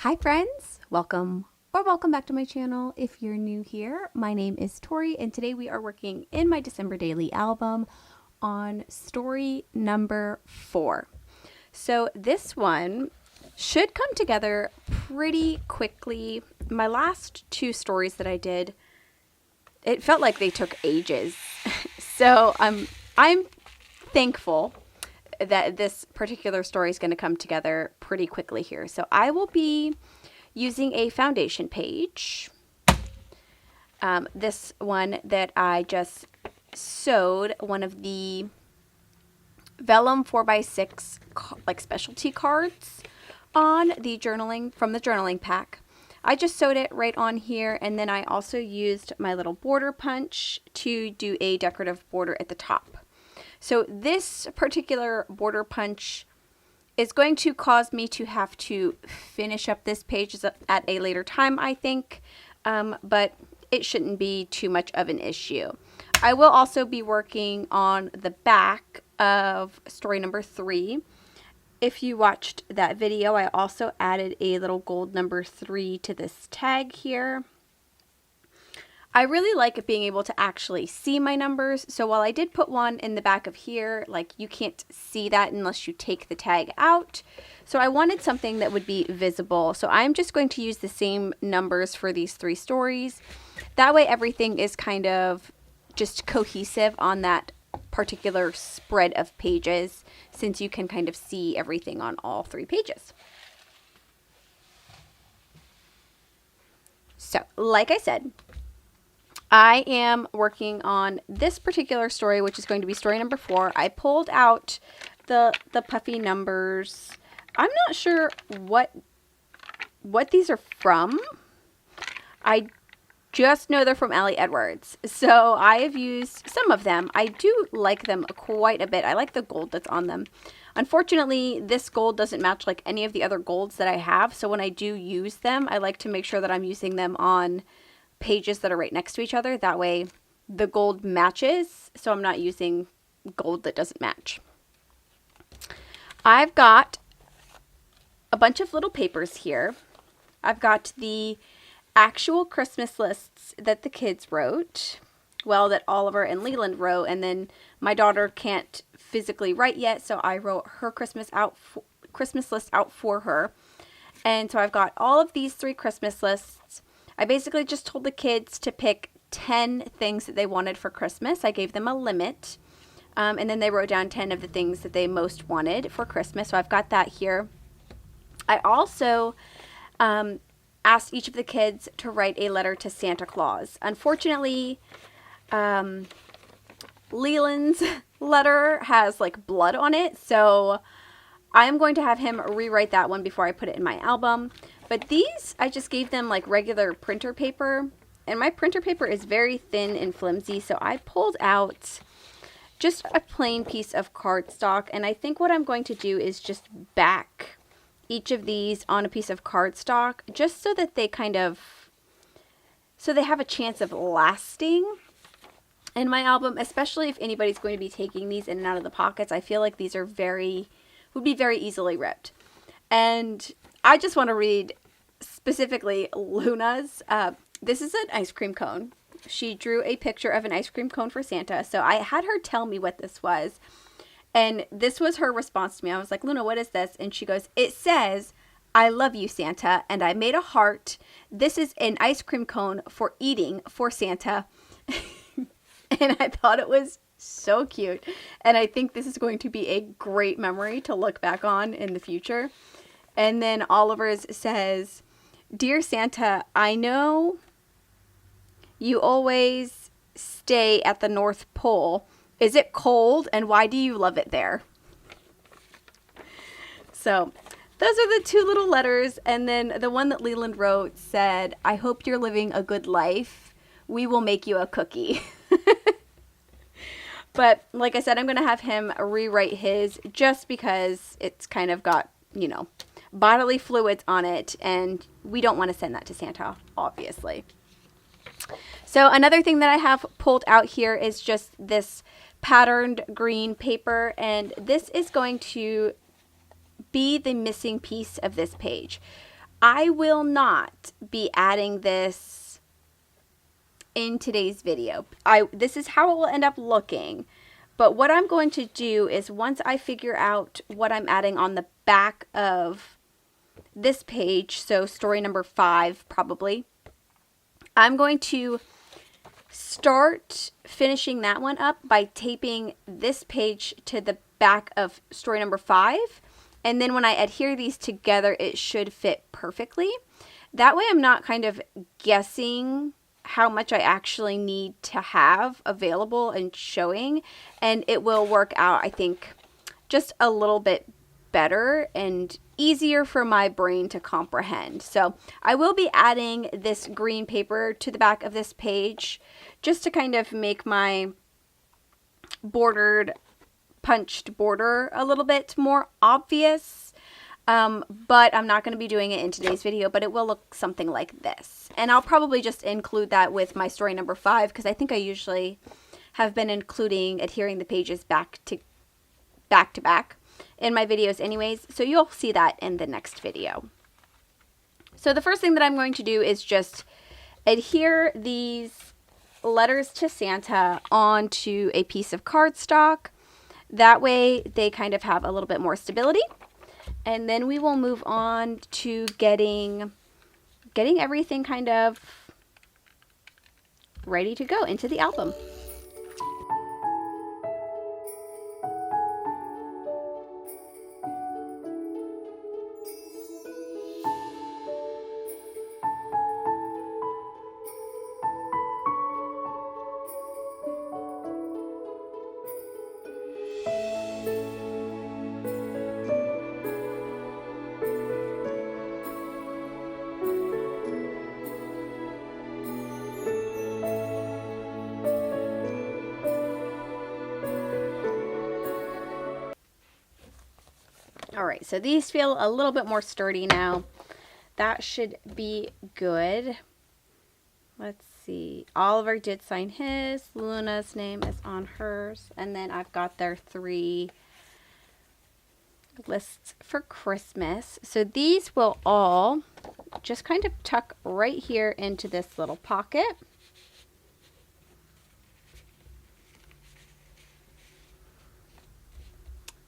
Hi friends, welcome back to my channel. If you're new here, my name is Tori and today we are working in my December daily album on story number 4. So this one should come together pretty quickly. My last 2 stories that I did, it felt like they took ages. So I'm thankful that this particular story is going to come together pretty quickly here. So I will be using a foundation page. This one that I just sewed one of the vellum 4x6 like specialty cards on the journaling from the journaling pack. I just sewed it right on here, and then I also used my little border punch to do a decorative border at the top. So this particular border punch is going to cause me to have to finish up this page at a later time, I think, but it shouldn't be too much of an issue. I will also be working on the back of story number 3. If you watched that video, I also added a little gold number 3 to this tag here. I really like being able to actually see my numbers. So while I did put one in the back of here, like you can't see that unless you take the tag out. So I wanted something that would be visible. So I'm just going to use the same numbers for these 3 stories. That way everything is kind of just cohesive on that particular spread of pages, since you can kind of see everything on all 3 pages. So like I said, I am working on this particular story, which is going to be story number 4. I pulled out the puffy numbers. I'm not sure what these are from. I just know they're from Allie Edwards. So I have used some of them. I do like them quite a bit. I like the gold that's on them. Unfortunately, this gold doesn't match like any of the other golds that I have. So when I do use them, I like to make sure that I'm using them on pages that are right next to each other. That way the gold matches, so I'm not using gold that doesn't match. I've got a bunch of little papers here. I've got the actual Christmas lists that the kids wrote, well, that Oliver and Leland wrote, and then my daughter can't physically write yet, so I wrote her Christmas list out for her. And so I've got all of these 3 Christmas lists. I basically just told the kids to pick 10 things that they wanted for Christmas. I gave them a limit, and then they wrote down 10 of the things that they most wanted for Christmas. So I've got that here. I also asked each of the kids to write a letter to Santa Claus. Unfortunately, Leland's letter has like blood on it, so I'm going to have him rewrite that one before I put it in my album. But these, I just gave them like regular printer paper, and my printer paper is very thin and flimsy, so I pulled out just a plain piece of cardstock, and I think what I'm going to do is just back each of these on a piece of cardstock, just so that they so they have a chance of lasting in my album, especially if anybody's going to be taking these in and out of the pockets. I feel like these are would be very easily ripped. And I just want to read specifically Luna's. This is an ice cream cone. She drew a picture of an ice cream cone for Santa. So I had her tell me what this was. And this was her response to me. I was like, Luna, what is this? And she goes, it says, I love you, Santa. And I made a heart. This is an ice cream cone for eating for Santa. And I thought it was so cute. And I think this is going to be a great memory to look back on in the future. And then Oliver's says, Dear Santa, I know you always stay at the North Pole. Is it cold, and why do you love it there? So those are the 2 little letters. And then the one that Leland wrote said, I hope you're living a good life. We will make you a cookie. But like I said, I'm going to have him rewrite his just because it's kind of got, you know, bodily fluids on it, and we don't want to send that to Santa, obviously. So another thing that I have pulled out here is just this patterned green paper, and this is going to be the missing piece of this page. I will not be adding this in today's video. This is how it will end up looking. But what I'm going to do is once I figure out what I'm adding on the back of this page, so story number 5 probably, I'm going to start finishing that one up by taping this page to the back of story number 5. And then when I adhere these together, it should fit perfectly. That way I'm not kind of guessing how much I actually need to have available and showing. And it will work out, I think, just a little bit better and easier for my brain to comprehend. So I will be adding this green paper to the back of this page just to kind of make my bordered punched border a little bit more obvious. But I'm not going to be doing it in today's video, but it will look something like this. And I'll probably just include that with my story number 5 because I think I usually have been adhering the pages back to back in my videos anyways. So you'll see that in the next video. So the first thing that I'm going to do is just adhere these letters to Santa onto a piece of cardstock. That way they kind of have a little bit more stability. And then we will move on to getting everything kind of ready to go into the album. All right, so these feel a little bit more sturdy now. That should be good. Let's see. Oliver did sign his. Luna's name is on hers. And then I've got their 3 lists for Christmas. So these will all just kind of tuck right here into this little pocket.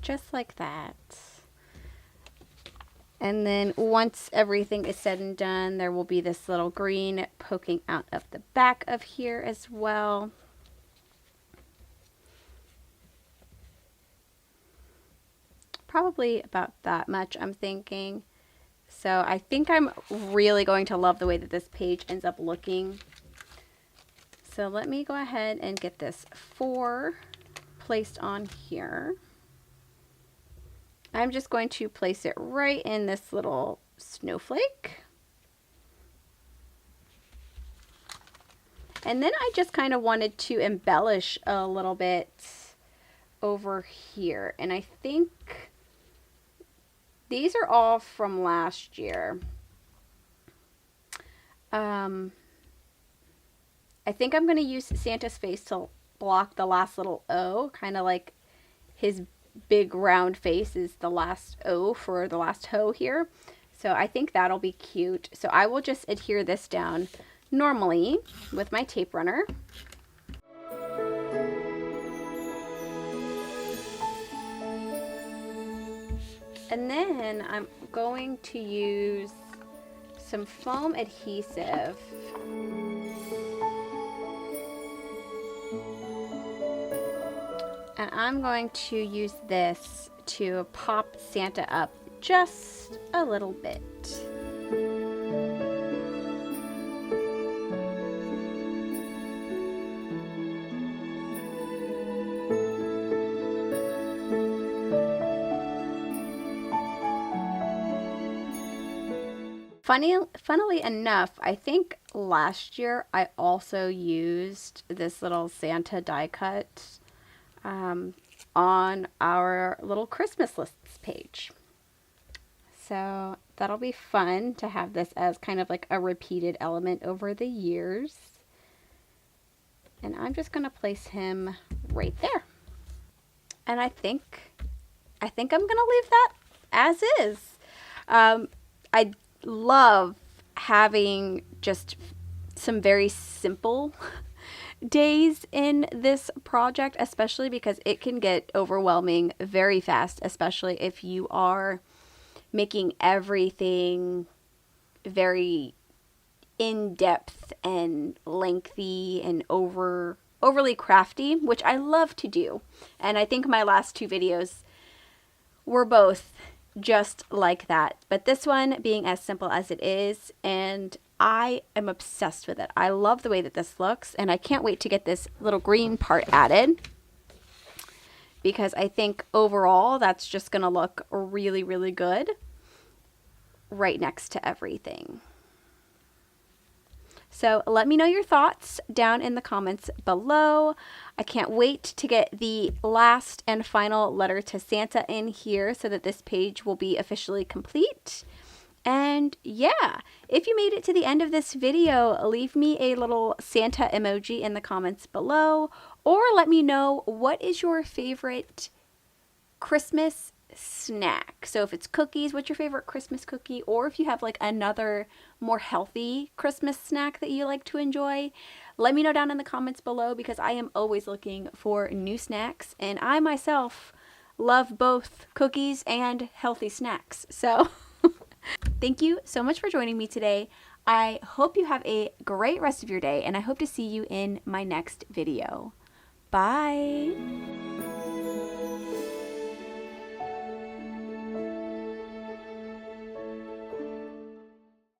Just like that. And then once everything is said and done, there will be this little green poking out of the back of here as well. Probably about that much, I'm thinking. So I think I'm really going to love the way that this page ends up looking. So let me go ahead and get this 4 placed on here. I'm just going to place it right in this little snowflake. And then I just kind of wanted to embellish a little bit over here. And I think these are all from last year. I think I'm going to use Santa's face to block the last little O, kind of like his big round face is the last O for the last hoe here. So I think that'll be cute. So I will just adhere this down normally with my tape runner. And then I'm going to use some foam adhesive. And I'm going to use this to pop Santa up just a little bit. Funnily enough, I think last year I also used this little Santa die cut on our little Christmas lists page. So that'll be fun to have this as kind of like a repeated element over the years. And I'm just going to place him right there. And I think I'm going to leave that as is. I love having just some very simple days in this project, especially because it can get overwhelming very fast, especially if you are making everything very in-depth and lengthy and overly crafty, which I love to do. And I think my last two videos were both just like that. But this one being as simple as it is, and I am obsessed with it. I love the way that this looks, and I can't wait to get this little green part added, because I think overall that's just going to look really, really good right next to everything. So let me know your thoughts down in the comments below. I can't wait to get the last and final letter to Santa in here so that this page will be officially complete. And yeah, if you made it to the end of this video, leave me a little Santa emoji in the comments below, or let me know what is your favorite Christmas snack. So if it's cookies, what's your favorite Christmas cookie? Or if you have like another more healthy Christmas snack that you like to enjoy, let me know down in the comments below, because I am always looking for new snacks, and I myself love both cookies and healthy snacks. So thank you so much for joining me today. I hope you have a great rest of your day, and I hope to see you in my next video. Bye.